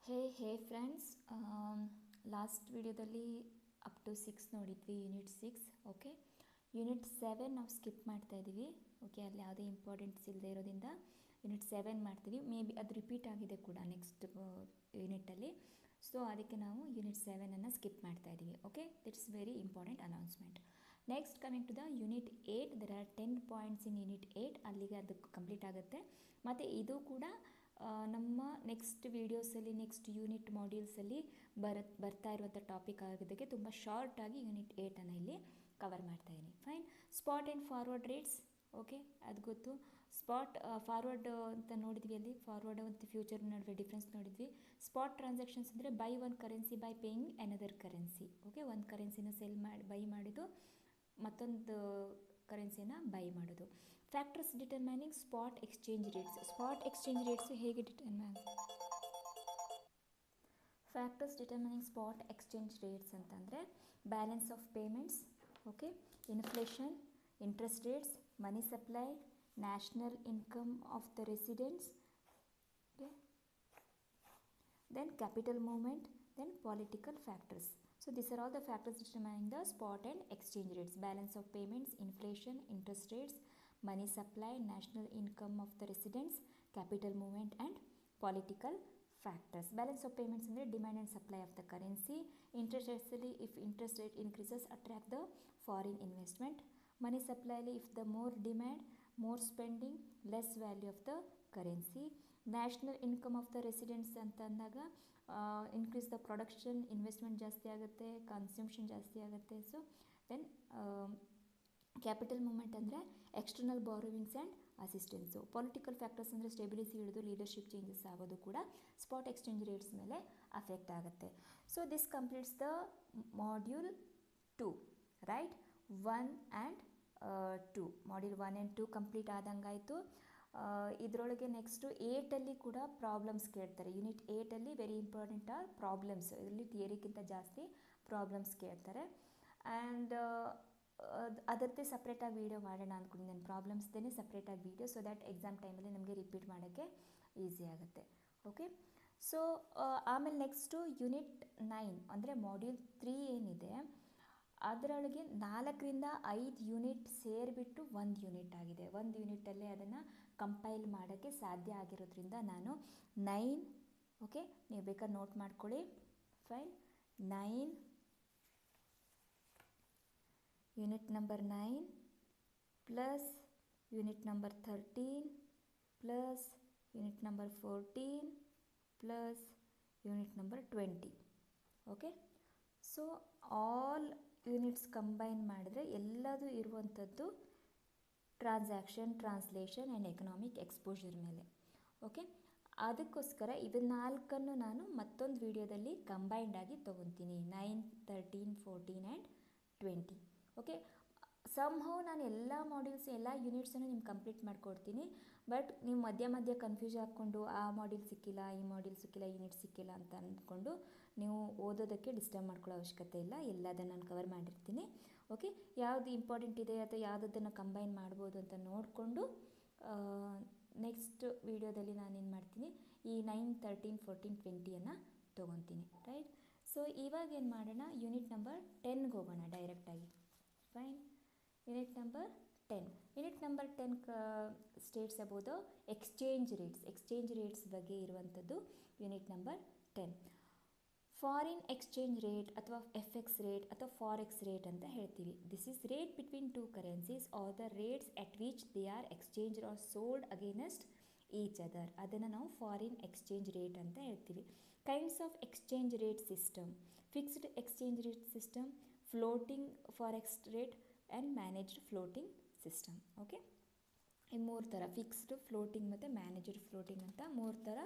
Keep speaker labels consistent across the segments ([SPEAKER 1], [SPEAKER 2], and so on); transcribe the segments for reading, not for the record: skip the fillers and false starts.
[SPEAKER 1] ಹೇ friends, last ವಿಡಿಯೋದಲ್ಲಿ up to 6 ನೋಡಿದ್ವಿ, unit 6. Okay, unit 7 ನಾವು ಸ್ಕಿಪ್ ಮಾಡ್ತಾ ಇದ್ದೀವಿ. ಓಕೆ, ಅಲ್ಲಿ ಯಾವುದೇ ಇಂಪಾರ್ಟೆಂಟ್ಸ್ ಇಲ್ಲದೆ ಇರೋದ್ರಿಂದ ಯೂನಿಟ್ 7 ಮಾಡ್ತೀವಿ. ಮೇ ಬಿ ಅದು ರಿಪೀಟ್ ಆಗಿದೆ ಕೂಡ ನೆಕ್ಸ್ಟ್ ಯೂನಿಟಲ್ಲಿ. ಸೊ ಅದಕ್ಕೆ ನಾವು ಯೂನಿಟ್ 7ಅನ್ನು ಸ್ಕಿಪ್ ಮಾಡ್ತಾ ಇದ್ದೀವಿ. Okay, that's very important announcement. Next coming to the unit 8, there are 10 points in unit 8. ಅಲ್ಲಿಗೆ ಅದು ಕಂಪ್ಲೀಟ್ ಆಗುತ್ತೆ. ಮತ್ತು ಇದು ಕೂಡ ನಮ್ಮ ನೆಕ್ಸ್ಟ್ ವೀಡಿಯೋಸಲ್ಲಿ, ನೆಕ್ಸ್ಟ್ ಯೂನಿಟ್ ಮಾಡ್ಯೂಲ್ಸಲ್ಲಿ ಬರ್ತಾ ಇರುವಂಥ ಟಾಪಿಕ್ ಆಗೋದಕ್ಕೆ ತುಂಬ ಶಾರ್ಟಾಗಿ ಯೂನಿಟ್ 8ಅನ್ನು ಇಲ್ಲಿ ಕವರ್ ಮಾಡ್ತಾಯಿದ್ದೀನಿ. Fine. Spot and forward rates. Okay, ಅದು ಗೊತ್ತು. ಸ್ಪಾಟ್ ಫಾರ್ವರ್ಡ್ ಅಂತ ನೋಡಿದ್ವಿ, ಅಲ್ಲಿ ಫಾರ್ವರ್ಡ್ ಮತ್ತು ಫ್ಯೂಚರ್ ನಡುವೆ ಡಿಫ್ರೆನ್ಸ್ ನೋಡಿದ್ವಿ. ಸ್ಪಾಟ್ ಟ್ರಾನ್ಸಾಕ್ಷನ್ಸ್ ಅಂದರೆ buy one currency by paying another currency. Okay, ಒಂದು ಕರೆನ್ಸಿನ ಬೈ ಮಾಡಿದ್ದು ಮತ್ತೊಂದು ಕರೆನ್ಸಿನ ಬೈ ಮಾಡೋದು. Factors determining spot exchange rates. Spot exchange rates ಹೇಗೆ determine? Factors determining spot exchange rates ಅಂತಂದರೆ balance of payments, okay, inflation, interest rates, money supply, national income of the residents, okay, then capital movement, then political factors. So these are all the factors determining the spot and exchange rates. Balance of payments, inflation, interest rates, money supply, national income of the residents, capital movement and political factors. Balance of payments ಅಂದರೆ demand and supply of the currency. Interest rates ಅಲ್ಲಿ if interest rate increases attract the foreign investment. Money supply ಅಲ್ಲಿ if the more demand, more spending, less value of the currency. National income of the residents ಅಂತ ಅಂದಾಗ increase the production, investment ಜಾಸ್ತಿ ಆಗುತ್ತೆ, consumption ಜಾಸ್ತಿ ಆಗುತ್ತೆ. So then capital movement ಅಂದರೆ external borrowings and assistance. Political factors ಅಂದರೆ stability ಹಿಡಿದು leadership changes ಆಗೋದು ಕೂಡ ಸ್ಪಾಟ್ ಎಕ್ಸ್ಚೇಂಜ್ ರೇಟ್ಸ್ ಮೇಲೆ ಅಫೆಕ್ಟ್ ಆಗುತ್ತೆ. So this completes the module 2, right? 1 and 2, module 1 and 2 complete ಆದಂಗಾಯಿತು. ಇದರೊಳಗೆ ನೆಕ್ಸ್ಟು 8ಅಲ್ಲಿ ಕೂಡ ಪ್ರಾಬ್ಲಮ್ಸ್ ಕೇಳ್ತಾರೆ. ಯೂನಿಟ್ 8ಅಲ್ಲಿ ವೆರಿ ಇಂಪಾರ್ಟೆಂಟ್ ಆರ್ ಪ್ರಾಬ್ಲಮ್ಸ್. ಇದರಲ್ಲಿ ಥಿಯರಿಗಿಂತ ಜಾಸ್ತಿ ಪ್ರಾಬ್ಲಮ್ಸ್ ಕೇಳ್ತಾರೆ. ಆ್ಯಂಡ್ ಅದರದ್ದೇ ಸಪ್ರೇಟಾಗಿ ವೀಡಿಯೋ ಮಾಡೋಣ ಅಂದ್ಕೊಂಡಿದ್ದೀನಿ. ಪ್ರಾಬ್ಲಮ್ಸ್ದೇ ಸಪ್ರೇಟಾಗಿ ವೀಡಿಯೋ, ಸೊ ದ್ಯಾಟ್ ಎಕ್ಸಾಮ್ ಟೈಮಲ್ಲಿ ನಮಗೆ ರಿಪೀಟ್ ಮಾಡೋಕ್ಕೆ ಈಸಿ ಆಗುತ್ತೆ. ಓಕೆ, ಸೊ ಆಮೇಲೆ ನೆಕ್ಸ್ಟು ಯೂನಿಟ್ 9 ಅಂದರೆ ಮಾಡ್ಯೂಲ್ 3 ಏನಿದೆ ಅದರೊಳಗೆ 4ರಿಂದ 5 ಯೂನಿಟ್ ಸೇರಿಬಿಟ್ಟು 1 ಯೂನಿಟ್ ಆಗಿದೆ. 1 ಯೂನಿಟಲ್ಲೇ ಅದನ್ನು ಕಂಪೈಲ್ ಮಾಡೋಕ್ಕೆ ಸಾಧ್ಯ ಆಗಿರೋದ್ರಿಂದ ನಾನು 9, ಓಕೆ, ನೀವು ಬೇಕಾದ್ರೆ ನೋಟ್ ಮಾಡ್ಕೊಳ್ಳಿ. Fine. 9, unit number 9 plus unit number 13 plus unit number 14 plus unit number 20. Okay, so all units combine ಮಾಡಿದ್ರೆ ಎಲ್ಲದೂ ಇರುವಂಥದ್ದು transaction, translation and economic exposure ಮೇಲೆ. ಓಕೆ, ಅದಕ್ಕೋಸ್ಕರ ಇದು 4ಅನ್ನು ನಾನು ಮತ್ತೊಂದು ವಿಡಿಯೋದಲ್ಲಿ ಕಂಬೈಂಡಾಗಿ ತೊಗೊತೀನಿ. 9, 13, 14 ಆ್ಯಂಡ್ 20. ಓಕೆ, ಸಮ್ಹೌ ನಾನು ಎಲ್ಲ ಮಾಡ್ಯೂಲ್ಸ್, ಎಲ್ಲ ಯೂನಿಟ್ಸನ್ನು ನಿಮ್ಗೆ ಕಂಪ್ಲೀಟ್ ಮಾಡಿಕೊಡ್ತೀನಿ. ಬಟ್ ನೀವು ಮಧ್ಯ ಕನ್ಫ್ಯೂಸ್ ಹಾಕ್ಕೊಂಡು ಆ ಮಾಡ್ಯೂಲ್ ಸಿಕ್ಕಿಲ್ಲ, ಈ ಮಾಡ್ಯೂಲ್ ಸಿಕ್ಕಿಲ್ಲ, ಯೂನಿಟ್ ಸಿಕ್ಕಿಲ್ಲ ಅಂತ ಅಂದ್ಕೊಂಡು ನೀವು ಓದೋದಕ್ಕೆ ಡಿಸ್ಟರ್ಬ್ ಮಾಡ್ಕೊಳ್ಳೋ ಅವಶ್ಯಕತೆ ಇಲ್ಲ. ಎಲ್ಲದನ್ನು ನಾನು ಕವರ್ ಮಾಡಿರ್ತೀನಿ. ಓಕೆ, ಯಾವುದು ಇಂಪಾರ್ಟೆಂಟ್ ಇದೆ ಅಥವಾ ಯಾವುದನ್ನು ಕಂಬೈನ್ ಮಾಡ್ಬೋದು ಅಂತ ನೋಡಿಕೊಂಡು ನೆಕ್ಸ್ಟ್ ವೀಡಿಯೋದಲ್ಲಿ ನಾನೇನು ಮಾಡ್ತೀನಿ, ಈ 9, 13, 14, 20ಅನ್ನು ತೊಗೊತೀನಿ. ರೈಟ್? ಸೊ ಇವಾಗ ಏನು ಮಾಡೋಣ, ಯೂನಿಟ್ ನಂಬರ್ 10ಗೆ ಹೋಗೋಣ ಡೈರೆಕ್ಟಾಗಿ. Fine. Unit number 10. Unit number 10 States about the exchange rates. Exchange rates ಬಗ್ಗೆ ಇರುವಂಥದ್ದು unit number 10. Foreign exchange rate ಅಥವಾ FX ರೇಟ್ ಅಥವಾ ಫಾರೆಕ್ಸ್ ರೇಟ್ ಅಂತ ಹೇಳ್ತೀವಿ. This is rate between 2 currencies are the rates at which they are exchange R sold against each other. ಅದನ್ನು ನಾವು foreign exchange rate ಅಂತ ಹೇಳ್ತೀವಿ. Kinds of exchange rate system: fixed exchange rate system, floating forex rate and managed floating system. Okay, ಈ 3 ಥರ, fixed, floating ಮತ್ತು managed floating ಅಂತ 3 ಥರ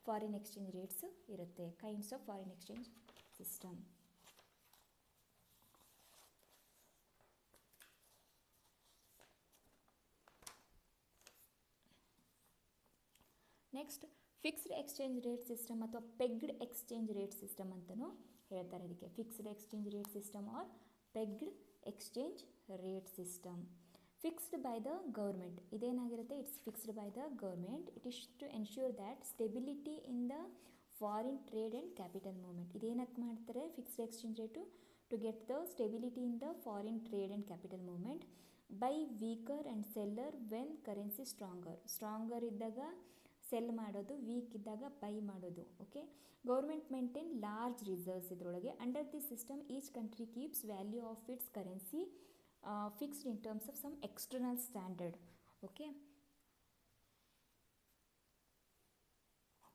[SPEAKER 1] foreign exchange rates ಇರುತ್ತೆ. Kinds of foreign exchange system. Next fixed exchange rate system ಅಥವಾ pegged exchange rate system ಅಂತಲೂ ಹೇಳ್ತಾರೆ. ಅದಕ್ಕೆ fixed exchange rate system or pegged exchange rate system. Fixed by the government. ಇದೇನಾಗಿರುತ್ತೆ, it's fixed by the government. It is to ensure that stability in the foreign trade and capital movement. ಇದೇನಕ್ಕೆ ಮಾಡ್ತಾರೆ fixed exchange rate? To get the stability in the foreign trade and capital movement. Buy weaker and seller when currency stronger ಇದ್ದಾಗ sell ಮಾಡೋದು, weak ಇದ್ದಾಗ buy ಮಾಡೋದು. Okay, government maintain large reserves ಇದರೊಳಗೆ. Under the system each country keeps value of its currency fixed in terms of some external standard. Okay,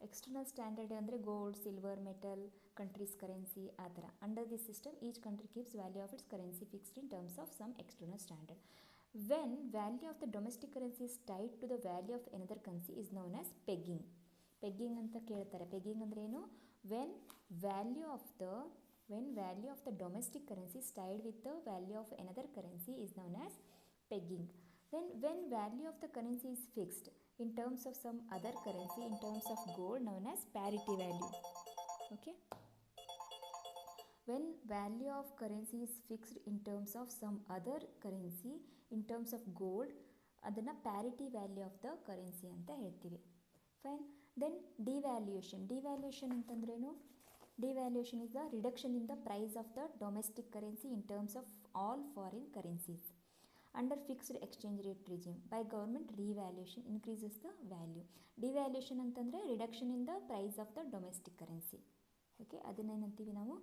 [SPEAKER 1] external standard ಅಂದರೆ gold, silver, metal, countries currency ಆ ಥರ. Under this system each country keeps value of its currency fixed in terms of some external standard. When value of the domestic currency is tied to the value of another currency is known as pegging. Pegging ಅಂತ ಕೇಳ್ತಾರೆ. Pegging ಅಂದ್ರೆ ಏನು? When value of the domestic currency is tied with the value of another currency is known as pegging. Then when value of the currency is fixed in terms of some other currency in terms of gold, known as parity value. Okay, when value of currency is fixed in terms of some other currency in terms of gold, ಅದನ್ನು parity value of the currency ಅಂತ ಹೇಳ್ತೀವಿ. Fine. Then devaluation ಅಂತಂದ್ರೇನು? Devaluation is the reduction in the price of the domestic currency in terms of all foreign currencies. Under fixed exchange rate regime, by government revaluation increases the value. Devaluation ಅಂತಂದರೆ reduction in the price of the domestic currency. Okay, ಅದನ್ನೇನಂತೀವಿ ನಾವು?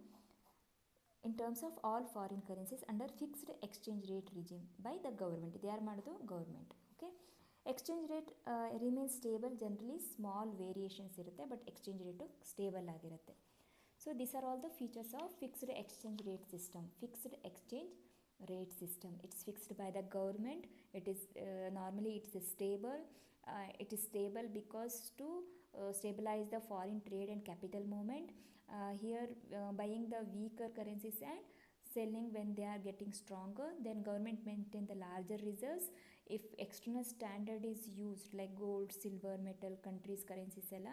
[SPEAKER 1] In terms of all foreign currencies under fixed exchange rate regime by the government. ಇದು ಯಾರು ಮಾಡೋದು? Government. Okay, exchange rate remain stable. Generally small variations ಇರುತ್ತೆ, but exchange rate stable ಆಗಿರುತ್ತೆ. So these are all the features of fixed exchange rate system. Fixed exchange rate system. It's fixed by the government. It is normally it is stable. It is stable because to stabilize the foreign trade and capital movement. Here buying the weaker currencies and selling when they are getting stronger. Then government maintain the larger reserves. If external standard is used like gold, silver, metal, countries currencies ಎಲ್ಲ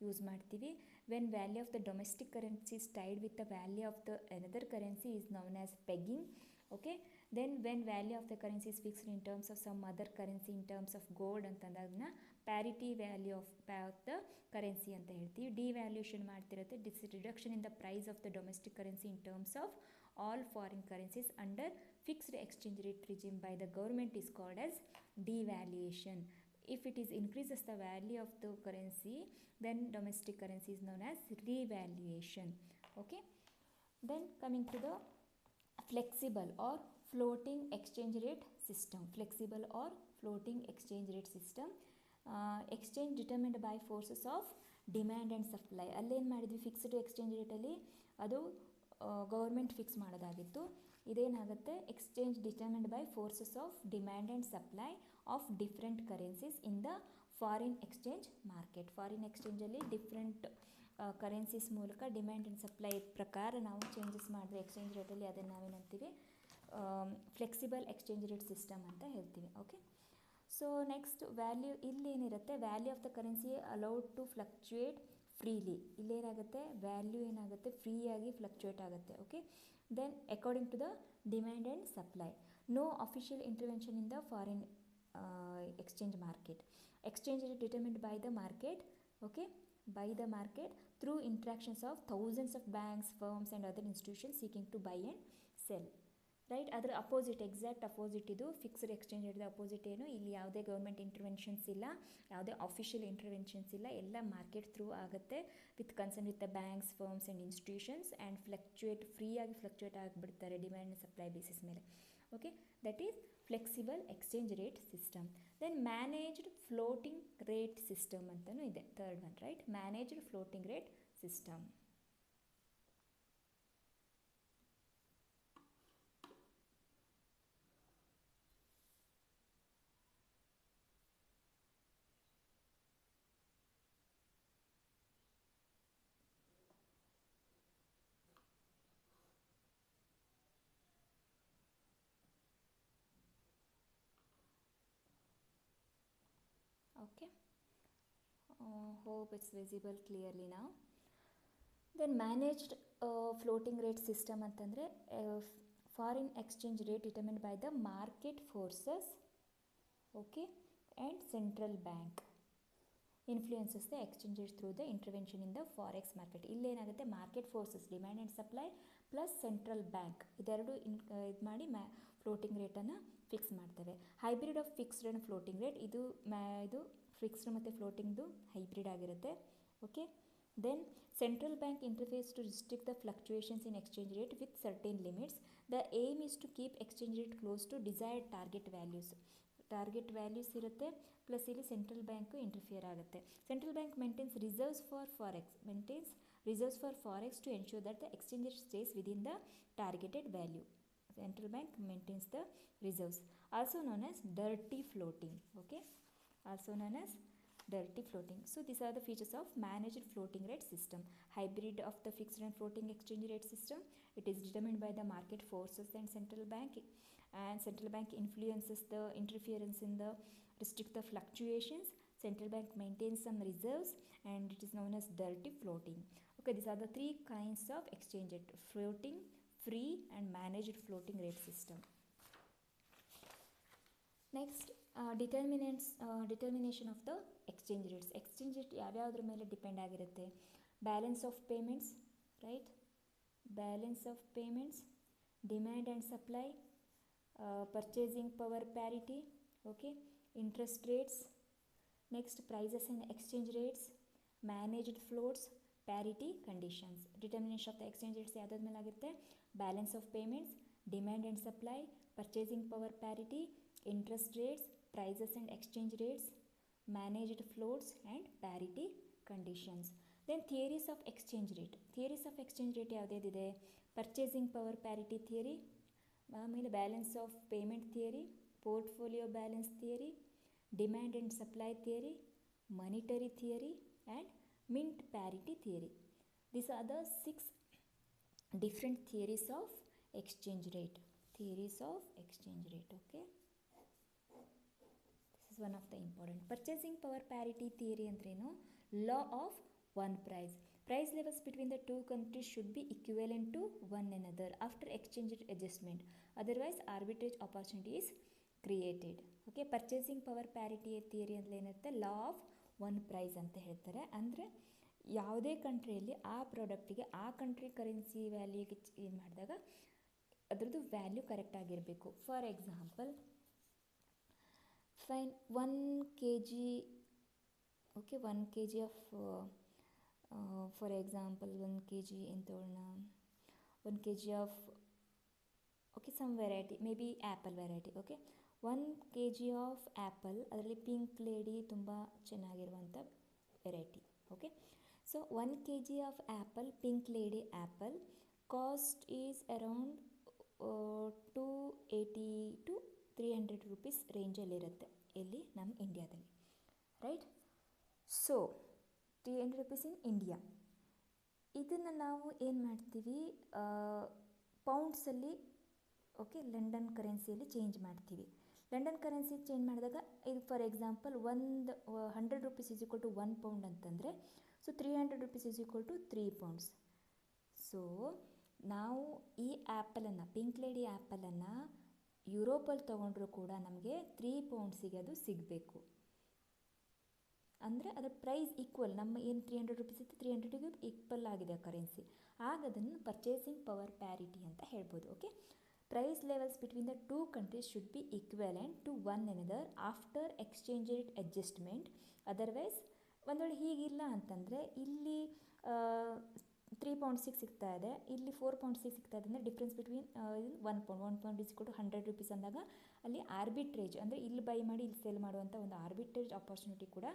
[SPEAKER 1] use ಮಾಡ್ತೀವಿ. When value of the domestic currency is tied with the value of the another currency is known as pegging. Okay, then when value of the currency is fixed in terms of some other currency in terms of gold ಅಂತಂದಾಗನ್ನ parity value of the currency ಅಂತ ಹೇಳ್ತೀವಿ. Devaluation ಮಾಡ್ತಿರುತ್ತೆ. Reduction in the price of the domestic currency in terms of all foreign currencies under fixed exchange rate regime by the government is called as devaluation. If it is increases the value of the currency, then domestic currency is known as revaluation. Okay, then coming to the flexible or floating exchange rate system. Flexible or floating exchange rate system. Exchange determined by forces of demand and supply. ಅಲ್ಲೇನು ಮಾಡಿದ್ವಿ? Fixed exchange ರೇಟಲ್ಲಿ ಅದು government fix ಮಾಡೋದಾಗಿತ್ತು. ಇದೇನಾಗುತ್ತೆ? Exchange determined by forces of demand and supply of different currencies in the foreign exchange market. Foreign ಎಕ್ಸ್ಚೇಂಜಲ್ಲಿ different currencies ಮೂಲಕ demand and supply ಪ್ರಕಾರ ನಾವು ಚೇಂಜಸ್ ಮಾಡಿದ್ರೆ ಎಕ್ಸ್ಚೇಂಜ್ ರೇಟಲ್ಲಿ ಅದನ್ನು ನಾವೇನಂತೀವಿ? ಫ್ಲೆಕ್ಸಿಬಲ್ ಎಕ್ಸ್ಚೇಂಜ್ ರೇಟ್ ಸಿಸ್ಟಮ್ ಅಂತ ಹೇಳ್ತೀವಿ. ಓಕೆ, ಸೊ ನೆಕ್ಸ್ಟ್ ವ್ಯಾಲ್ಯೂ ಇಲ್ಲೇನಿರುತ್ತೆ? Value of the currency allowed to fluctuate freely. ಇಲ್ಲೇನಾಗುತ್ತೆ? ವ್ಯಾಲ್ಯೂ ಏನಾಗುತ್ತೆ? ಫ್ರೀಯಾಗಿ ಫ್ಲಕ್ಚುಯೇಟ್ ಆಗುತ್ತೆ. Okay, then according to the demand and supply. No official intervention in the foreign exchange market. Exchange is determined by the market. Okay, by the market through interactions of thousands of banks, firms and other institutions seeking to buy and sell. Right, ಅದರ opposite, exact opposite ಇದು fixed exchange ರೇಟ್ದ opposite ಏನು? ಇಲ್ಲಿ ಯಾವುದೇ government interventions ಇಲ್ಲ, ಯಾವುದೇ official interventions ಇಲ್ಲ, ಎಲ್ಲ market through ಆಗುತ್ತೆ with concern with the banks, firms and institutions and fluctuate, ಫ್ರೀಯಾಗಿ ಫ್ಲಕ್ಚುಯೇಟ್ ಆಗಿಬಿಡ್ತಾರೆ ಡಿಮ್ಯಾಂಡ್ ಸಪ್ಲೈ ಬೇಸಿಸ್ ಮೇಲೆ. Okay, that is flexible exchange rate system. Then managed floating rate system ಅಂತಲೂ ಇದೆ, third one. Right, managed floating rate system. Okay, hope it's visible clearly now. Then managed floating rate system ಅಂತಂದರೆ foreign exchange rate determined by the market forces, okay, and central bank. Influences the exchange rate through the intervention in the forex market. ಇಲ್ಲೇನಾಗುತ್ತೆ, market forces demand and supply plus central bank ಇದೆರಡು ಇದು ಮಾಡಿ floating ರೇಟನ್ನು fix ಮಾಡ್ತವೆ. Hybrid of fixed and floating rate, ಇದು fixed ಮತ್ತು ಫ್ಲೋಟಿಂಗ್ದು hybrid ಆಗಿರುತ್ತೆ. Okay, then central bank interface to restrict the fluctuations in exchange rate with certain limits. The aim is to keep exchange rate close to desired target values. Target values ಇರುತ್ತೆ, plus ಇಲ್ಲಿ central bank interfere ಆಗುತ್ತೆ. Central bank maintains reserves for forex to ensure that the exchange rate stays within the targeted value. Central bank maintains the reserves, also known as dirty floating. Okay, also known as dirty floating. So these are the features of managed floating rate system. Hybrid of the fixed and floating exchange rate system. It is determined by the market forces and central bank influences the interference in the restrict the fluctuations. Central bank maintains some reserves and it is known as dirty floating. Okay, these are the three kinds of exchange rate: floating, free and managed floating rate system. Next, determination of the exchange rates. Exchange rate ಯಾವ್ಯಾವ್ದ್ರ ಮೇಲೆ depend ಆಗಿರುತ್ತೆ? Balance of payments, right? Balance of payments, demand and supply, purchasing power parity, okay, interest rates, next prices and exchange rates, managed floats, parity conditions. Determination of the exchange rates ಯಾವುದಾದ ಮೇಲೆ ಆಗುತ್ತೆ? Balance of payments, demand and supply, purchasing power parity, interest rates, prices and exchange rates, managed floats and parity conditions. Then theories of exchange rate. Theories of exchange rate ಯಾವುದಿದೆ? Purchasing power parity theory, ಆಮೇಲೆ balance of payment theory, portfolio balance theory, demand and supply theory, monetary theory and mint parity theory. These are the 6 different theories of exchange rate. Theories of exchange rate, okay? One of the important. Purchasing power parity theory ಅಂದ್ರೇನು? Law of one price. Price levels between the two countries should be equivalent to one another after exchange rate adjustment. Otherwise, arbitrage opportunity is created. Okay, purchasing power parity theory ಅಂದ್ರೆ ಏನಿರುತ್ತೆ? Law of one price ಅಂತ ಹೇಳ್ತಾರೆ. ಅಂದರೆ ಯಾವುದೇ ಕಂಟ್ರಿಯಲ್ಲಿ ಆ ಪ್ರಾಡಕ್ಟಿಗೆ ಆ country currency ವ್ಯಾಲ್ಯೂಗೆ ಏನು ಮಾಡಿದಾಗ ಅದರದ್ದು ವ್ಯಾಲ್ಯೂ ಕರೆಕ್ಟ್ ಆಗಿರಬೇಕು. For example, fine, 1 kg, okay, 1 kg of for example 1 kg ಎಂತೋಣ, 1 kg of, okay, some variety, maybe apple variety. Okay, 1 kg of apple, ಅದರಲ್ಲಿ ಪಿಂಕ್ ಲೇಡಿ ತುಂಬ ಚೆನ್ನಾಗಿರುವಂಥ variety. Okay, so 1 kg of apple, pink lady apple, cost is around 280 to 300 rupees ರೇಂಜಲ್ಲಿರುತ್ತೆ. ಎಲ್ಲಿ? ನಮ್ಮ ಇಂಡಿಯಾದಲ್ಲಿ, right? So 300 rupees in India. ಇದನ್ನು ನಾವು ಏನು ಮಾಡ್ತೀವಿ? ಪೌಂಡ್ಸಲ್ಲಿ, ಓಕೆ, ಲಂಡನ್ ಕರೆನ್ಸಿಯಲ್ಲಿ ಚೇಂಜ್ ಮಾಡ್ತೀವಿ. ಲಂಡನ್ ಕರೆನ್ಸಿ ಚೇಂಜ್ ಮಾಡಿದಾಗ ಇದು for example 100 rupees is equal to 1 pound ಅಂತಂದರೆ, so 300 rupees is equal to 3 pounds. So ನಾವು ಈ ಆ್ಯಪಲನ್ನು, ಪಿಂಕ್ ಲೇಡಿ ಆ್ಯಪಲನ್ನು ಯುರೋಪಲ್ಲಿ ತೊಗೊಂಡ್ರೂ ಕೂಡ ನಮಗೆ 3 poundsಗೆ ಅದು ಸಿಗಬೇಕು. ಅಂದರೆ ಅದರ ಪ್ರೈಸ್ ಈಕ್ವಲ್, ನಮ್ಮ ಏನು 300 rupees ಇತ್ತು 300ಗೆ ಈಕ್ವಲ್ ಆಗಿದೆ ಕರೆನ್ಸಿ. ಆಗ ಅದನ್ನು ಪರ್ಚೇಸಿಂಗ್ ಪವರ್ ಪ್ಯಾರಿಟಿ ಅಂತ ಹೇಳ್ಬೋದು. Okay, price levels between the two countries should be equivalent to one another after exchange rate adjustment. Otherwise ಒಂದು ವೇಳೆ ಹೀಗಿಲ್ಲ ಅಂತಂದರೆ, ಇಲ್ಲಿ 3 poundsಗೆ ಸಿಗ್ತಾ ಇದೆ, ಇಲ್ಲಿ 4 poundsಗೆ ಸಿಗ್ತಾ ಇದೆ ಅಂದರೆ difference between 1 pound is equal to 100 rupees ಅಂದಾಗ ಅಲ್ಲಿ ಆರ್ಬಿಟ್ರೇಜ್, ಅಂದರೆ ಇಲ್ಲಿ ಬೈ ಮಾಡಿ ಇಲ್ಲಿ ಸೇಲ್ ಮಾಡುವಂಥ ಒಂದು ಆರ್ಬಿಟ್ರೇಜ್ ಆಪರ್ಚುನಿಟಿ ಕೂಡ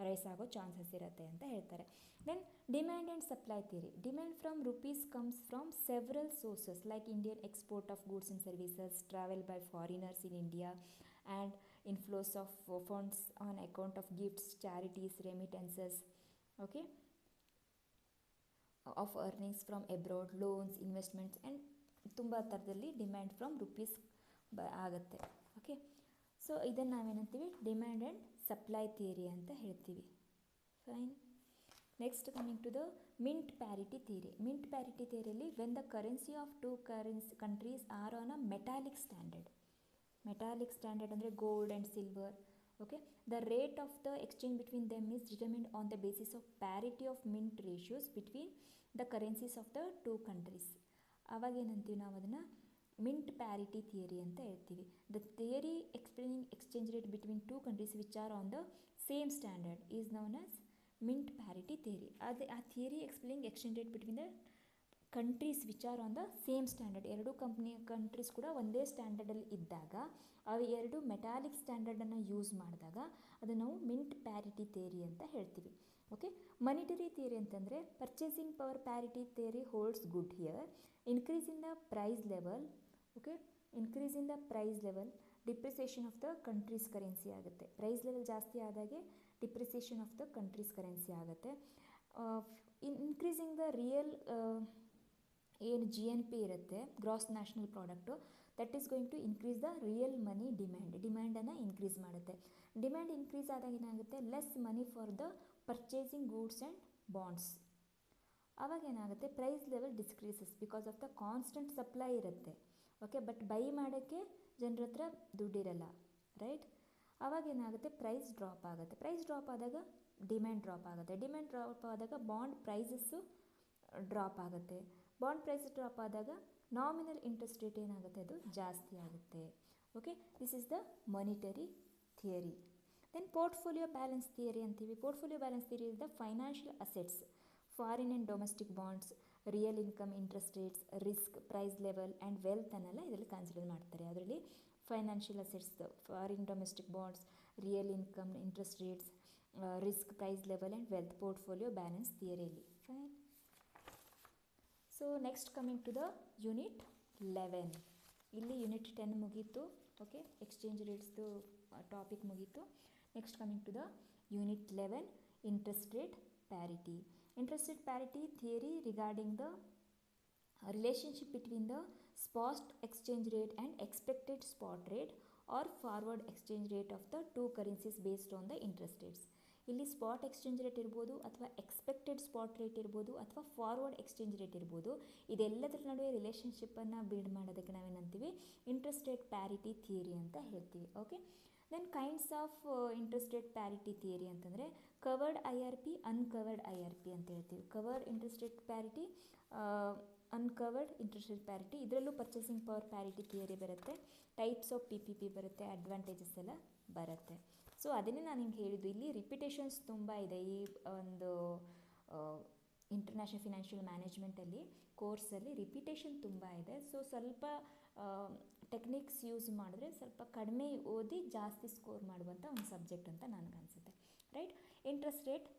[SPEAKER 1] ರೈಸ್ ಆಗೋ ಚಾನ್ಸಸ್ ಇರುತ್ತೆ ಅಂತ ಹೇಳ್ತಾರೆ. Then demand and supply theory. Demand from rupees comes from several sources like Indian export of goods and services, travel by foreigners in India and inflows of funds on account of gifts, charities, remittances, okay, of earnings from abroad, loans, investments and ತುಂಬ ಥರದಲ್ಲಿ demand from rupees ಆಗುತ್ತೆ. Okay, so ಇದನ್ನು ನಾವೇನಂತೀವಿ? Demand and supply theory ಅಂತ ಹೇಳ್ತೀವಿ. Fine. Next coming to the mint parity theory. Mint parity ಥಿಯರಿಯಲ್ಲಿ when the currency of two countries are on a metallic standard. Metallic standard ಅಂದರೆ gold and silver, Okay, the rate of the exchange between them is determined on the basis of parity of mint ratios between the currencies of the two countries. ಆವಾಗ ಏನಂತೀವಿ ನಾವು ಅದನ್ನು mint parity theory ಅಂತ ಹೇಳ್ತೀವಿ. The theory explaining exchange rate between two countries which are on the same standard is known as mint parity theory. ಅದು ಆ theory explaining exchange rate between the countries which are on the same standard, ಎರಡು countries ಕೂಡ ಒಂದೇ ಸ್ಟ್ಯಾಂಡರ್ಡಲ್ಲಿ ಇದ್ದಾಗ ಅವು ಎರಡು metallic ಸ್ಟ್ಯಾಂಡರ್ಡನ್ನು use ಮಾಡಿದಾಗ ಅದನ್ನು ನಾವು ಮಿಂಟ್ ಪ್ಯಾರಿಟಿ ಥಿಯರಿ ಅಂತ ಹೇಳ್ತೀವಿ. ಓಕೆ, ಮನಿಟರಿ ಥಿಯರಿ ಅಂತಂದರೆ purchasing power parity theory holds good here. Increase in the price level, okay, increase in the price level depreciation of the countries currency ಆಗುತ್ತೆ. Price level ಜಾಸ್ತಿ ಆದಾಗೆ depreciation of the countries currency ಆಗುತ್ತೆ. Increasing the real ಏನು GNP ಇರುತ್ತೆ, gross national product, that is going to increase the real money ಡಿಮ್ಯಾಂಡನ್ನು increase ಮಾಡುತ್ತೆ. Demand increase ಆದಾಗ ಏನಾಗುತ್ತೆ, less money for the purchasing goods and bonds. ಆವಾಗ ಏನಾಗುತ್ತೆ, price level decreases because of the constant supply ಇರುತ್ತೆ. Okay, but buy ಮಾಡೋಕ್ಕೆ ಜನರ ಹತ್ರ ದುಡ್ಡಿರಲ್ಲ, ರೈಟ್? ಆವಾಗ ಏನಾಗುತ್ತೆ, ಪ್ರೈಸ್ ಡ್ರಾಪ್ ಆಗುತ್ತೆ. ಪ್ರೈಸ್ ಡ್ರಾಪ್ ಆದಾಗ ಡಿಮ್ಯಾಂಡ್ ಡ್ರಾಪ್ ಆಗುತ್ತೆ. ಡಿಮ್ಯಾಂಡ್ ಡ್ರಾಪ್ ಆದಾಗ ಬಾಂಡ್ ಪ್ರೈಸಸ್ಸು ಡ್ರಾಪ್ ಆಗುತ್ತೆ. ಬಾಂಡ್ ಪ್ರೈಸ್ ಡ್ರಾಪ್ ಆದಾಗ ನಾಮಿನಲ್ ಇಂಟ್ರೆಸ್ಟ್ ರೇಟ್ ಏನಾಗುತ್ತೆ, ಅದು ಜಾಸ್ತಿ ಆಗುತ್ತೆ. Okay, this is the monetary theory. Then portfolio balance theory ಅಂತೀವಿ. Portfolio balance theory is the financial assets, foreign and domestic bonds, real income, interest rates, risk, price level and wealth ಅನ್ನೆಲ್ಲ ಇದರಲ್ಲಿ consider ಮಾಡ್ತಾರೆ. ಅದರಲ್ಲಿ financial assets, foreign domestic bonds, real income, interest rates, risk, price level and wealth portfolio balance ಥಿಯರಿಯಲ್ಲಿ. Fine. So next coming to the unit 11. ಇಲ್ಲಿ unit 10 ಮುಗೀತು. Okay, exchange ರೇಟ್ಸ್ದು topic ಮುಗೀತು. Next coming to the unit 11, interest rate parity. Interest rate parity theory regarding the relationship between the spot exchange rate and expected spot rate or forward exchange rate of the two currencies based on the interest rates. ಇಲ್ಲಿ spot exchange rate ಇರ್ಬೋದು, ಅಥವಾ expected spot rate ಇರ್ಬೋದು, ಅಥವಾ forward exchange rate ಇರ್ಬೋದು. ಇದೆಲ್ಲದರ ನಡುವೆ ರಿಲೇಷನ್ಶಿಪ್ಪನ್ನು build ಮಾಡೋದಕ್ಕೆ ನಾವೇನಂತೀವಿ, ಇಂಟ್ರೆಸ್ಟ್ ರೇಟ್ ಪ್ಯಾರಿಟಿ ಥಿಯರಿ ಅಂತ ಹೇಳ್ತೀವಿ. Okay, then kinds of interest rate parity theory ಅಂತಂದರೆ ಕವರ್ಡ್ IRP, ಅನ್ಕವರ್ಡ್ IRP ಅಂತ ಹೇಳ್ತೀವಿ. Covered interest rate parity, uncovered interest rate parity. ಇದರಲ್ಲೂ ಪರ್ಚೇಸಿಂಗ್ ಪವರ್ ಪ್ಯಾರಿಟಿ ಥಿಯರಿ ಬರುತ್ತೆ. ಟೈಪ್ಸ್ ಆಫ್ PPP ಬರುತ್ತೆ, advantages ಎಲ್ಲ ಬರುತ್ತೆ. ಸೊ ಅದನ್ನೇ ನಾನು ನಿಮ್ಗೆ ಹೇಳಿದ್ದು, ಇಲ್ಲಿ ರಿಪಿಟೇಷನ್ಸ್ ತುಂಬ ಇದೆ ಈ ಒಂದು ಇಂಟರ್ನ್ಯಾಷನಲ್ ಫಿನಾನ್ಷಿಯಲ್ ಮ್ಯಾನೇಜ್ಮೆಂಟಲ್ಲಿ ಕೋರ್ಸಲ್ಲಿ ರಿಪಿಟೇಷನ್ ತುಂಬ ಇದೆ. ಸೊ ಸ್ವಲ್ಪ ಟೆಕ್ನಿಕ್ಸ್ ಯೂಸ್ ಮಾಡಿದ್ರೆ ಸ್ವಲ್ಪ ಕಡಿಮೆ ಓದಿ ಜಾಸ್ತಿ ಸ್ಕೋರ್ ಮಾಡುವಂಥ ಒಂದು ಸಬ್ಜೆಕ್ಟ್ ಅಂತ ನನಗನ್ಸುತ್ತೆ, ರೈಟ್? ಇಂಟ್ರೆಸ್ಟ್ ರೇಟ್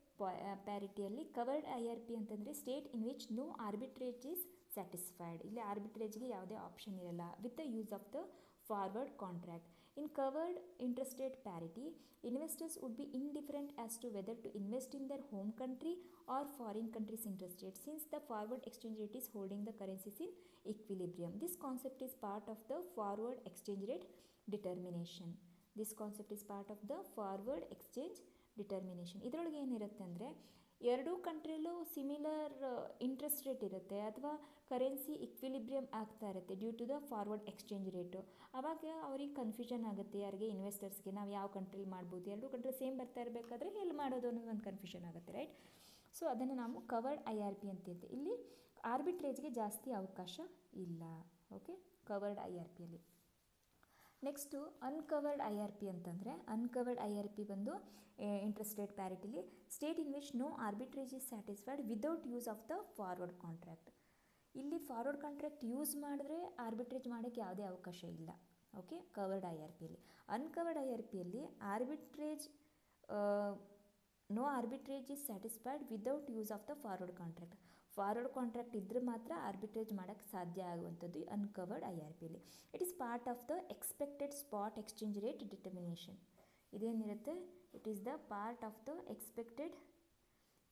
[SPEAKER 1] ಪ್ಯಾರಿಟಿಯಲ್ಲಿ ಕವರ್ಡ್ IRP ಅಂತಂದರೆ state in which no arbitrage is satisfied. ಇಲ್ಲಿ ಆರ್ಬಿಟ್ರೇಜ್ಗೆ ಯಾವುದೇ ಆಪ್ಷನ್ ಇರಲ್ಲ, with the use of the forward contract. In covered interest rate parity, investors would be indifferent as to whether to invest in their home country or foreign country's interest rate, since the forward exchange rate is holding the currencies in equilibrium. This concept is part of the forward exchange rate determination. This concept is part of the forward exchange determination. ಇದರೊಳಗೆ ಏನಿರುತ್ತೆ ಅಂದರೆ, ಎರಡೂ ಕಂಟ್ರಿಯಲ್ಲೂ similar interest rate ಇರುತ್ತೆ, ಅಥವಾ currency equilibrium ಆಗ್ತಾ ಇರುತ್ತೆ due to the forward exchange rate. ಆವಾಗ ಅವ್ರಿಗೆ ಕನ್ಫ್ಯೂಷನ್ ಆಗುತ್ತೆ, ಯಾರಿಗೆ, ಇನ್ವೆಸ್ಟರ್ಸ್ಗೆ. ನಾವು ಯಾವ ಕಂಟ್ರಿಲಿ ಮಾಡ್ಬೋದು, ಎರಡೂ ಕಂಟ್ರಿ ಸೇಮ್ ಬರ್ತಾ ಇರಬೇಕಾದ್ರೆ ಎಲ್ಲಿ ಮಾಡೋದು ಅನ್ನೋದು ಒಂದು ಕನ್ಫ್ಯೂಷನ್ ಆಗುತ್ತೆ, ರೈಟ್? ಸೊ ಅದನ್ನು ನಾವು ಕವರ್ಡ್ IRP ಅಂತ ಹೇಳ್ತೀವಿ. ಇಲ್ಲಿ ಆರ್ಬಿಟ್ರೇಜ್ಗೆ ಜಾಸ್ತಿ ಅವಕಾಶ ಇಲ್ಲ. ಓಕೆ, ಕವರ್ಡ್ IRPಯಲ್ಲಿ. ನೆಕ್ಸ್ಟು ಅನ್ಕವರ್ಡ್ IRP ಅಂತಂದರೆ, ಅನ್ಕವರ್ಡ್ IRP ಬಂದು ಇಂಟ್ರೆಸ್ಟ್ ರೇಟ್ ಪ್ಯಾರಿಟಿಲಿ state in which no arbitrage is satisfied without use of the forward contract. ಇಲ್ಲಿ ಫಾರ್ವರ್ಡ್ ಕಾಂಟ್ರಾಕ್ಟ್ ಯೂಸ್ ಮಾಡಿದ್ರೆ ಆರ್ಬಿಟ್ರೇಜ್ ಮಾಡೋಕ್ಕೆ ಯಾವುದೇ ಅವಕಾಶ ಇಲ್ಲ. ಓಕೆ, ಕವರ್ಡ್ IRPಯಲ್ಲಿ. ಅನ್ಕವರ್ಡ್ IRPಯಲ್ಲಿ arbitrage no arbitrage is satisfied without use of the forward contract. Forward contract ಇದ್ದರೆ ಮಾತ್ರ ಆರ್ಬಿಟ್ರೇಜ್ ಮಾಡೋಕ್ಕೆ ಸಾಧ್ಯ ಆಗುವಂಥದ್ದು ಅನ್ಕವರ್ಡ್ IRPಯಲ್ಲಿ. It is part of the expected spot exchange rate determination. ಇದೇನಿರುತ್ತೆ, it is the part of the expected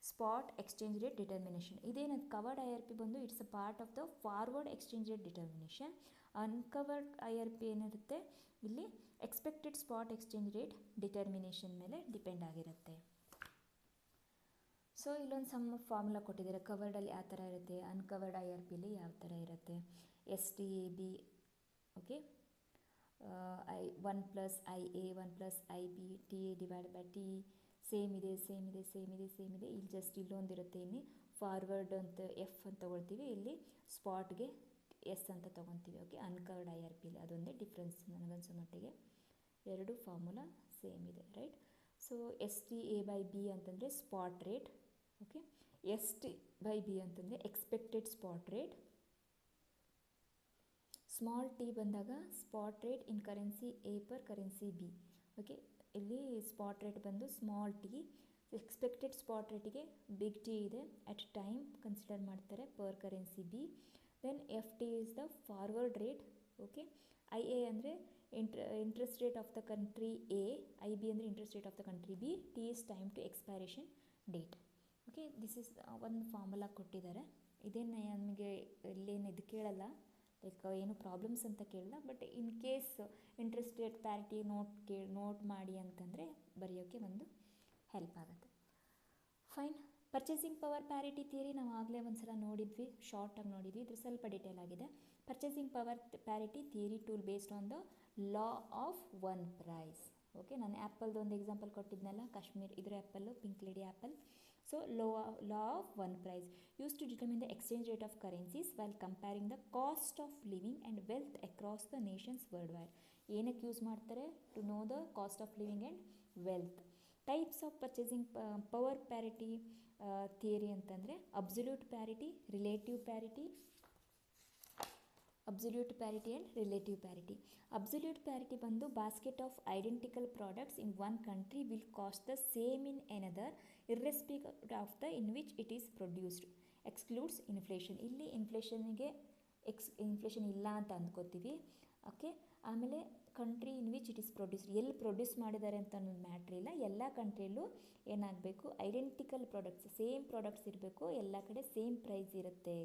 [SPEAKER 1] spot exchange rate determination. ಇದೇನದು covered IRP ಬಂದು it's a part of the forward exchange rate determination. Uncovered IRP ಏನಿರುತ್ತೆ, ಇಲ್ಲಿ expected spot exchange rate determination ಮೇಲೆ depend ಆಗಿರುತ್ತೆ. So ಇಲ್ಲೊಂದು ಸಣ್ಣ formula ಕೊಟ್ಟಿದ್ದಾರೆ. ಕವರ್ಡಲ್ಲಿ ಯಾವ ಥರ ಇರುತ್ತೆ, ಅನ್ಕವರ್ಡ್ IRPಯಲ್ಲಿ ಯಾವ ಥರ ಇರುತ್ತೆ. STAB, okay, 1 plus I A 1 plus I B T A divide by T same ಇದೆ. ಇಲ್ಲಿ ಜಸ್ಟ್ ಇಲ್ಲೊಂದಿರುತ್ತೆ, ಇಲ್ಲಿ ಫಾರ್ವರ್ಡ್ ಅಂತ ಎಫ್ ಅಂತ ತೊಗೊಳ್ತೀವಿ, ಇಲ್ಲಿ ಸ್ಪಾಟ್ಗೆ ಎಸ್ ಅಂತ ತೊಗೊತೀವಿ. Okay, uncovered I R P ಇಲ್ಲಿ ಅದೊಂದೇ ಡಿಫ್ರೆನ್ಸ್ ನನಗನ್ಸೋ ಮಟ್ಟಿಗೆ. ಎರಡು ಫಾರ್ಮುಲಾ ಸೇಮ್ ಇದೆ, right. So S T A by B ಅಂತಂದರೆ spot rate. Okay, S T by B ಅಂತಂದರೆ expected spot rate. Small T ಬಂದಾಗ spot rate in currency A per currency B. Okay, ಇಲ್ಲಿ spot rate ಬಂದು small T, expected spot ರೇಟಿಗೆ big T ಇದೆ, at time consider ಮಾಡ್ತಾರೆ per currency B. Then F T is the forward rate. Okay, I A ಅಂದರೆ interest rate of the country A, I B ಅಂದರೆ interest rate of the country B, T is time to expiration date. Okay, this is ಒಂದು formula ಕೊಟ್ಟಿದ್ದಾರೆ. ಇದೇನು ನಮಗೆ ಇಲ್ಲೇನು ಇದು ಕೇಳಲ್ಲ, like ಏನು ಪ್ರಾಬ್ಲಮ್ಸ್ ಅಂತ ಕೇಳಲ್ಲ, but in case interest rate parity note ಮಾಡಿ ಅಂತಂದರೆ ಬರೆಯೋಕ್ಕೆ ಒಂದು ಹೆಲ್ಪ್ ಆಗುತ್ತೆ. Fine. Purchasing power parity theory ನಾವು ಆಗಲೇ ಒಂದು ಸಲ ನೋಡಿದ್ವಿ, ಶಾರ್ಟಾಗಿ ನೋಡಿದ್ವಿ, ಇದು ಸ್ವಲ್ಪ ಡಿಟೇಲ್ ಆಗಿದೆ. Purchasing power parity theory tool based on the law of one price. Okay, ನಾನು ಆ್ಯಪಲ್ದು ಒಂದು ಎಕ್ಸಾಂಪಲ್ ಕೊಟ್ಟಿದ್ನಲ್ಲ, ಕಾಶ್ಮೀರ್ ಇದರ ಆ್ಯಪಲ್ಲು, pink lady apple. So law of one price used to determine the exchange rate of currencies while comparing the cost of living and wealth across the nations worldwide. ಏನಕ್ಕೆ use ಮಾಡ್ತಾರೆ? To know the cost of living and wealth. Types of purchasing power parity theory ಅಂತಂದರೆ absolute parity, relative parity, absolute parity and relative parity. Absolute parity ಬಂದು basket of identical products in one country will cost the same in another irrespective of the in which it is produced, excludes inflation. ಇಲ್ಲಿ inflation ಇಲ್ಲ ಅಂತ ಅಂದ್ಕೋತೀವಿ. Okay, ಆಮೇಲೆ country in which it is produced, ಎಲ್ಲಿ produce ಮಾಡಿದ್ದಾರೆ ಅಂತ ಅನ್ನೋದು matter ಇಲ್ಲ. ಎಲ್ಲ ಕಂಟ್ರಿಯಲ್ಲೂ ಏನಾಗಬೇಕು, ಐಡೆಂಟಿಕಲ್ ಪ್ರಾಡಕ್ಟ್ಸ್, ಸೇಮ್ ಪ್ರಾಡಕ್ಟ್ಸ್ ಇರಬೇಕು, ಎಲ್ಲ ಕಡೆ ಸೇಮ್ ಪ್ರೈಸ್ ಇರುತ್ತೆ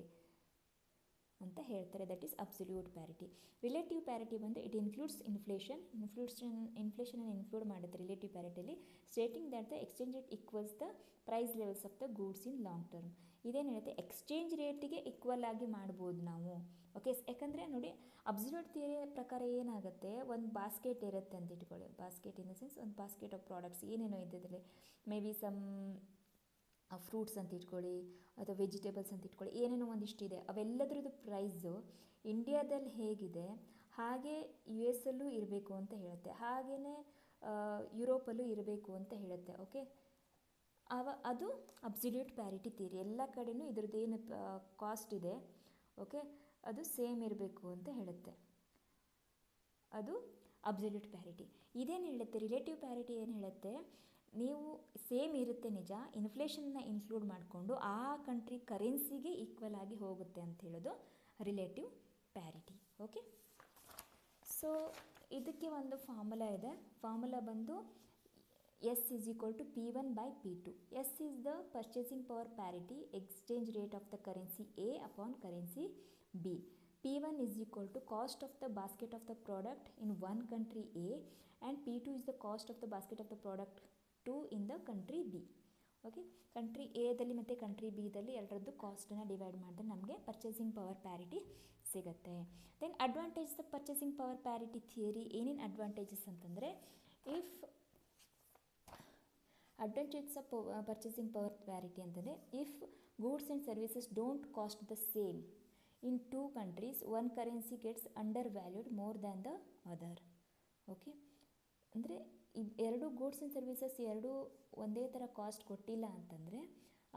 [SPEAKER 1] ಅಂತ ಹೇಳ್ತಾರೆ. That is absolute parity. Relative parity ಬಂದು ಇಟ್ ಇನ್ಕ್ಲೂಡ್ಸ್ ಇನ್ಫ್ಲೇಷನನ್ನು ಇನ್ಕ್ಲೂಡ್ ಮಾಡುತ್ತೆ ರಿಲೇಟಿವ್ ಪ್ಯಾರಿಟಿಯಲ್ಲಿ, stating that the exchange rate equals the price levels of the goods in long term. ಇದೇನು ಹೇಳುತ್ತೆ, ಎಕ್ಸ್ಚೇಂಜ್ ರೇಟಿಗೆ ಈಕ್ವಲ್ ಆಗಿ ಮಾಡ್ಬೋದು ನಾವು. ಓಕೆ, ಯಾಕಂದರೆ ನೋಡಿ, ಅಬ್ಸಲ್ಯೂಟ್ ಥಿಯರಿ ಪ್ರಕಾರ ಏನಾಗುತ್ತೆ, ಒಂದು ಬಾಸ್ಕೆಟ್ ಇರುತ್ತೆ ಅಂತ ಇಟ್ಕೊಳ್ಳಿ. ಬಾಸ್ಕೆಟ್ ಇನ್ ದ ಸೆನ್ಸ್ ಒಂದು ಬಾಸ್ಕೆಟ್ ಆಫ್ ಪ್ರಾಡಕ್ಟ್ಸ್ ಏನೇನೋ ಇದ್ದಿದ್ರಲ್ಲಿ ಮೇ ಬಿ ಸಮ್ ಫ್ರೂಟ್ಸ್ ಅಂತ ಇಟ್ಕೊಳ್ಳಿ, ಅಥವಾ ವೆಜಿಟೇಬಲ್ಸ್ ಅಂತ ಇಟ್ಕೊಳ್ಳಿ, ಏನೇನೋ ಒಂದಿಷ್ಟಿದೆ. ಅವೆಲ್ಲದ್ರದ್ದು ಪ್ರೈಸು ಇಂಡಿಯಾದಲ್ಲಿ ಹೇಗಿದೆ ಹಾಗೆ ಯು ಎಸ್ ಅಲ್ಲೂ ಇರಬೇಕು ಅಂತ ಹೇಳುತ್ತೆ, ಹಾಗೆಯೇ ಯುರೋಪಲ್ಲೂ ಇರಬೇಕು ಅಂತ ಹೇಳುತ್ತೆ. ಓಕೆ, ಅದು ಅಬ್ಸಲ್ಯೂಟ್ ಪ್ಯಾರಿಟಿ ಥಿಯರಿ. ಎಲ್ಲ ಕಡೆಯೂ ಇದ್ರದ್ದು ಏನು ಕಾಸ್ಟ್ ಇದೆ, ಓಕೆ, ಅದು ಸೇಮ್ ಇರಬೇಕು ಅಂತ ಹೇಳುತ್ತೆ. ಅದು ಅಬ್ಸಲ್ಯೂಟ್ ಪ್ಯಾರಿಟಿ. ಇದೇನು ಹೇಳುತ್ತೆ, ರಿಲೇಟಿವ್ ಪ್ಯಾರಿಟಿ ಏನು ಹೇಳುತ್ತೆ, ನೀವು ಸೇಮ್ ಇರುತ್ತೆ ನಿಜ, ಇನ್ಫ್ಲೇಷನ್ನ ಇನ್ಕ್ಲೂಡ್ ಮಾಡಿಕೊಂಡು ಆ ಕಂಟ್ರಿ ಕರೆನ್ಸಿಗೆ ಈಕ್ವಲ್ ಆಗಿ ಹೋಗುತ್ತೆ ಅಂತ ಹೇಳೋದು ರಿಲೇಟಿವ್ ಪ್ಯಾರಿಟಿ. ಓಕೆ, ಸೊ ಇದಕ್ಕೆ ಒಂದು ಫಾರ್ಮುಲಾ ಇದೆ. ಫಾರ್ಮುಲಾ ಬಂದು S is equal to P1 by P2. S is the purchasing power parity exchange rate of the currency A upon currency B. P1 is equal to cost of the basket of the product in one country A, and P2 is the cost of the basket of the product 2 in the country B. Okay, country ಎದಲ್ಲಿ ಮತ್ತು country ಬಿದಲ್ಲಿ ಎರಡರದ್ದು ಕಾಸ್ಟನ್ನು divide ಮಾಡಿದ್ರೆ ನಮಗೆ purchasing power parity ಸಿಗುತ್ತೆ. Then advantage the purchasing power parity theory. ಏನೇನು advantages ಅಂತಂದರೆ, if advantages of purchasing power parity ಅಂತಂದರೆ, if goods and services don't cost the same in two countries, one currency gets undervalued more than the other. Okay, ಅಂದರೆ ಎರಡು goods and services ಎರಡೂ ಒಂದೇ ಥರ cost ಕೊಟ್ಟಿಲ್ಲ ಅಂತಂದರೆ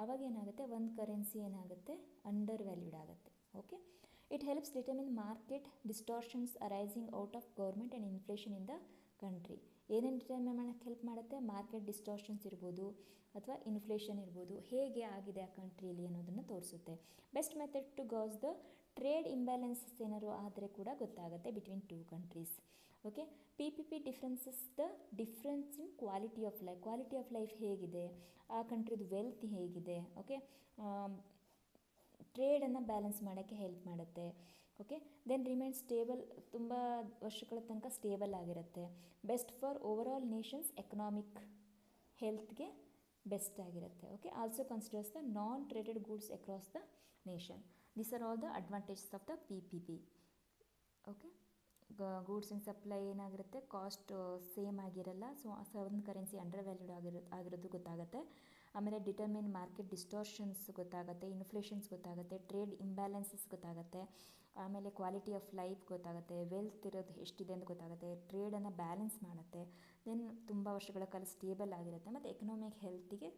[SPEAKER 1] ಆವಾಗ ಏನಾಗುತ್ತೆ, ಒಂದು ಕರೆನ್ಸಿ ಏನಾಗುತ್ತೆ, ಅಂಡರ್ ವ್ಯಾಲ್ಯೂಡ್ ಆಗುತ್ತೆ. Okay, it helps determine market distortions arising out of government and inflation in the country. ಏನೇನು ಡಿಟರ್ಮಿನ್ ಮಾಡೋಕ್ಕೆ ಹೆಲ್ಪ್ ಮಾಡುತ್ತೆ, ಮಾರ್ಕೆಟ್ ಡಿಸ್ಟಾರ್ಷನ್ಸ್ ಇರ್ಬೋದು ಅಥವಾ ಇನ್ಫ್ಲೇಷನ್ ಇರ್ಬೋದು, ಹೇಗೆ ಆಗಿದೆ ಆ ಕಂಟ್ರಿಯಲ್ಲಿ ಅನ್ನೋದನ್ನು ತೋರಿಸುತ್ತೆ. Best method to gauge the trade imbalances ಏನಾದ್ರು ಆದರೆ ಕೂಡ ಗೊತ್ತಾಗುತ್ತೆ between two countries. Okay, PPP differences the difference in quality of life. Quality of life ಹೇಗಿದೆ, ಆ ಕಂಟ್ರಿದು ವೆಲ್ತ್ ಹೇಗಿದೆ, ಓಕೆ, ಟ್ರೇಡನ್ನು ಬ್ಯಾಲೆನ್ಸ್ ಮಾಡೋಕ್ಕೆ ಹೆಲ್ಪ್ ಮಾಡುತ್ತೆ. ಓಕೆ, ದೆನ್ ರಿಮೈನ್ ಸ್ಟೇಬಲ್, ತುಂಬ ವರ್ಷಗಳ ತನಕ ಸ್ಟೇಬಲ್ ಆಗಿರುತ್ತೆ. Best for overall nations economic ಹೆಲ್ತ್ಗೆ ಬೆಸ್ಟ್ ಆಗಿರುತ್ತೆ. Okay, also considers the non traded goods across the nation. These are all the advantages of the PPP. Okay, goods and supply ಏನಾಗಿರುತ್ತೆ, cost same ಆಗಿರಲ್ಲ. So ಒಂದು currency under valued ಆಗಿರೋದು ಗೊತ್ತಾಗುತ್ತೆ. ಆಮೇಲೆ determine market ಡಿಸ್ಟೋರ್ಷನ್ಸ್ ಗೊತ್ತಾಗುತ್ತೆ, inflations ಗೊತ್ತಾಗುತ್ತೆ, trade imbalances ಗೊತ್ತಾಗುತ್ತೆ, ಆಮೇಲೆ ಕ್ವಾಲಿಟಿ ಆಫ್ ಲೈಫ್ ಗೊತ್ತಾಗುತ್ತೆ, ವೆಲ್ತ್ ಇರೋದು ಎಷ್ಟಿದೆ ಅಂತ ಗೊತ್ತಾಗುತ್ತೆ, ಟ್ರೇಡನ್ನು ಬ್ಯಾಲೆನ್ಸ್ ಮಾಡುತ್ತೆ, ದೆನ್ ತುಂಬ ವರ್ಷಗಳ ಕಾಲ ಸ್ಟೇಬಲ್ ಆಗಿರುತ್ತೆ, ಮತ್ತು ಎಕನಾಮಿಕ್ ಹೆಲ್ತಿಗೆ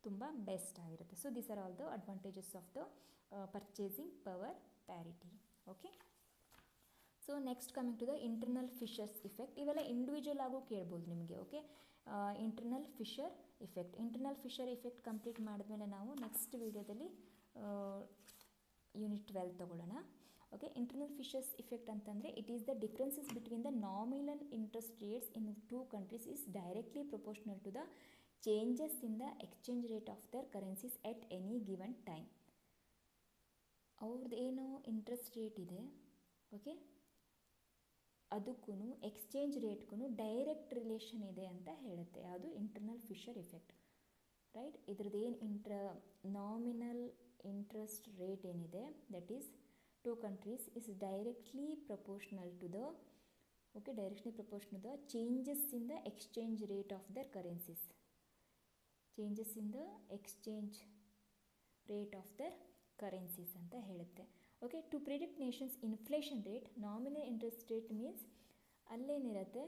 [SPEAKER 1] ತುಂಬ ಬೆಸ್ಟ್ ಆಗಿರುತ್ತೆ. So these are all the advantages of the purchasing power parity. Okay, so next coming to the internal Fisher's effect. ಇವೆಲ್ಲ ಇಂಡಿವಿಜುವಲ್ ಆಗು ಕೇಳ್ಬೋದು ನಿಮಗೆ. Okay, internal Fisher effect. Internal Fisher effect complete ಮಾಡಿದ್ಮೇಲೆ ನಾವು next ವೀಡಿಯೋದಲ್ಲಿ unit 12 ತೊಗೊಳ್ಳೋಣ. Okay, internal Fisher's effect ಅಂತಂದರೆ it is the differences between the nominal interest rates in 2 countries is directly proportional to the changes in the exchange rate of their currencies at any given time. ಅವ್ರದ್ದು ಏನು interest rate ಇದೆ, okay, ಅದಕ್ಕೂ exchange ರೇಟ್ಗೂ direct relation ಇದೆ ಅಂತ ಹೇಳುತ್ತೆ. ಅದು internal Fisher effect, right. ಇದ್ರದ್ದು ಏನು ನಾಮಿನಲ್ ಇಂಟ್ರೆಸ್ಟ್ ರೇಟ್ ಏನಿದೆ, that is 2 countries is directly proportional to the changes in the exchange rate of their currencies. Changes in the exchange rate of their currencies ಅಂತ ಹೇಳುತ್ತೆ. Okay, to predict nations inflation rate, nominal interest rate means ಅಲ್ಲೇನಿರುತ್ತೆ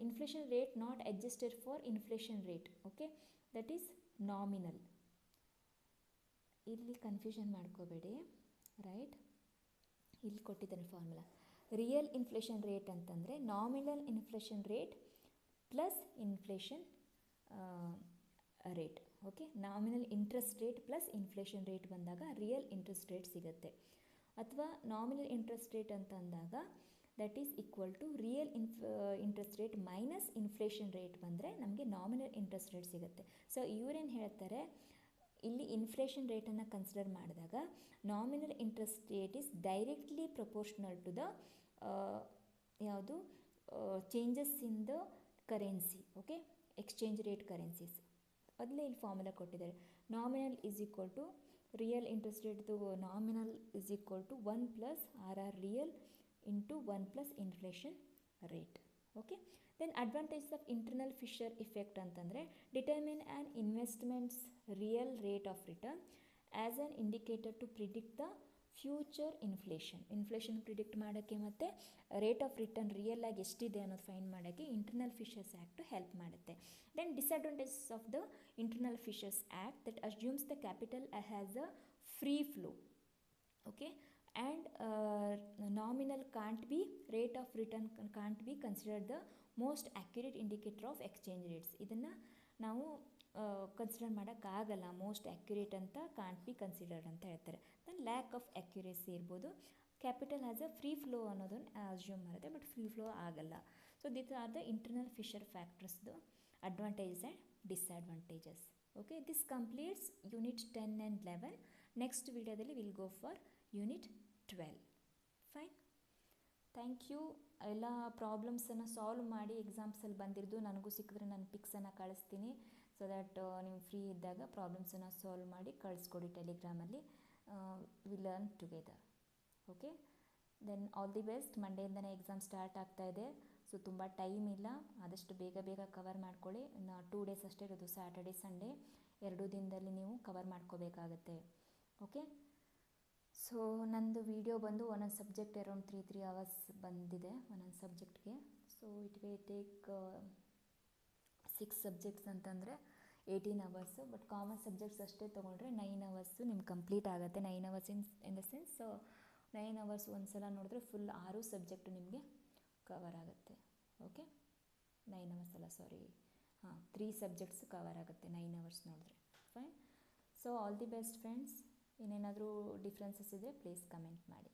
[SPEAKER 1] inflation rate not adjusted for inflation rate. Okay, that is nominal. ಇಲ್ಲಿ confusion ಮಾಡ್ಕೋಬೇಡಿ, right. ಇಲ್ಲಿ ಕೊಟ್ಟಿದ್ದಾನೆ formula. Real inflation rate ಅಂತಂದರೆ nominal inflation rate plus inflation rate. Okay, nominal interest rate plus inflation rate ಬಂದಾಗ real interest rate ಸಿಗುತ್ತೆ. ಅಥವಾ nominal interest rate ಅಂತ ಅಂದಾಗ that is equal to real interest rate minus inflation rate ಬಂದರೆ ನಮಗೆ nominal interest rate ಸಿಗುತ್ತೆ. So ಇವರೇನು ಹೇಳ್ತಾರೆ, ಇಲ್ಲಿ ಇನ್ಫ್ಲೇಷನ್ ರೇಟನ್ನು ಕನ್ಸಿಡರ್ ಮಾಡಿದಾಗ nominal interest rate is directly proportional to the ಯಾವುದು changes in the currency. Okay, exchange rate currencies. ಅದನ್ನೇ ಇಲ್ಲಿ ಫಾರ್ಮುಲಾ ಕೊಟ್ಟಿದ್ದಾರೆ. Nominal is equal to real interest ರೇಟ್ದು nominal is equal to 1 plus RR real into 1 plus inflation rate. Okay, then advantages of internal Fisher effect ಅಂತಂದರೆ determine an investments real rate of return as an indicator to predict the future inflation predict ಮಾಡೋಕ್ಕೆ ಮತ್ತು rate of return real ಆಗಿ ಎಷ್ಟಿದೆ ಅನ್ನೋದು find ಮಾಡೋಕ್ಕೆ internal Fisher's act help ಮಾಡುತ್ತೆ. Then disadvantages of the internal Fisher's act that assumes the capital has a free flow. Okay, and nominal can't be rate of return can't be considered the most accurate indicator of exchange rates. ಇದನ್ನು ನಾವು consider ಮಾಡೋಕ್ಕಾಗಲ್ಲ, most accurate ಅಂತ can't be considered ಅಂತ ಹೇಳ್ತಾರೆ. Then lack of accuracy ಇರ್ಬೋದು. Capital has a free flow ಅನ್ನೋದನ್ನು assume ಮಾಡುತ್ತೆ, but free flow ಆಗಲ್ಲ. So this are the internal Fisher ಫ್ಯಾಕ್ಟರ್ಸ್ದು advantages and disadvantages. Okay, this completes unit 10 and 11. Next ವಿಡಿಯೋದಲ್ಲಿ will go for unit 12. Fine, thank you. ಎಲ್ಲ ಪ್ರಾಬ್ಲಮ್ಸನ್ನು solve ಮಾಡಿ ಎಕ್ಸಾಮ್ಸಲ್ಲಿ ಬಂದಿರೋದು ನನಗೂ ಸಿಕ್ಕಿದ್ರೆ ನಾನು ಪಿಕ್ಸನ್ನು ಕಳಿಸ್ತೀನಿ. ಸೊ ದ್ಯಾಟ್ ನೀವು ಫ್ರೀ ಇದ್ದಾಗ ಪ್ರಾಬ್ಲಮ್ಸನ್ನು ಸಾಲ್ವ್ ಮಾಡಿ ಕಳಿಸ್ಕೊಡಿ ಟೆಲಿಗ್ರಾಮಲ್ಲಿ. We learn together. Okay, then all the best. ಮಂಡೆಯಿಂದನೇ ಎಕ್ಸಾಮ್ ಸ್ಟಾರ್ಟ್ ಆಗ್ತಾಯಿದೆ. ಸೊ ತುಂಬ ಟೈಮ್ ಇಲ್ಲ, ಆದಷ್ಟು ಬೇಗ ಕವರ್ ಮಾಡ್ಕೊಳ್ಳಿ. ಇನ್ನು 2 days ಅಷ್ಟೇ ಇರೋದು, ಸ್ಯಾಟರ್ಡೆ ಸಂಡೇ. 2 ದಿನದಲ್ಲಿ ನೀವು ಕವರ್ ಮಾಡ್ಕೋಬೇಕಾಗತ್ತೆ. ಓಕೆ, ಸೊ ನಂದು ವಿಡಿಯೋ ಬಂದು ಒಂದೊಂದು ಸಬ್ಜೆಕ್ಟ್ ಅರೌಂಡ್ 3 hours ಬಂದಿದೆ ಒಂದೊಂದು ಸಬ್ಜೆಕ್ಟ್ಗೆ. So it will take 6 subjects ಅಂತಂದರೆ 18 hours. ಬಟ್ ಕಾಮನ್ ಸಬ್ಜೆಕ್ಟ್ಸ್ ಅಷ್ಟೇ ತೊಗೊಂಡ್ರೆ 9 hours ನಿಮ್ಗೆ ಕಂಪ್ಲೀಟ್ ಆಗುತ್ತೆ. 9 hours in the sense 9 hours ಒಂದು ಸಲ ನೋಡಿದ್ರೆ ಫುಲ್ 6 ಸಬ್ಜೆಕ್ಟು ನಿಮಗೆ ಕವರ್ ಆಗುತ್ತೆ. ಓಕೆ, 9 hours ಅಲ್ಲ, ಸಾರಿ, 3 subjects ಕವರ್ ಆಗುತ್ತೆ 9 hours ನೋಡಿದ್ರೆ. Fine. So all the best friends. ಇನ್ನೇನಾದರೂ ಡಿಫ್ರೆನ್ಸಸ್ ಇದ್ದರೆ ಪ್ಲೀಸ್ ಕಮೆಂಟ್ ಮಾಡಿ.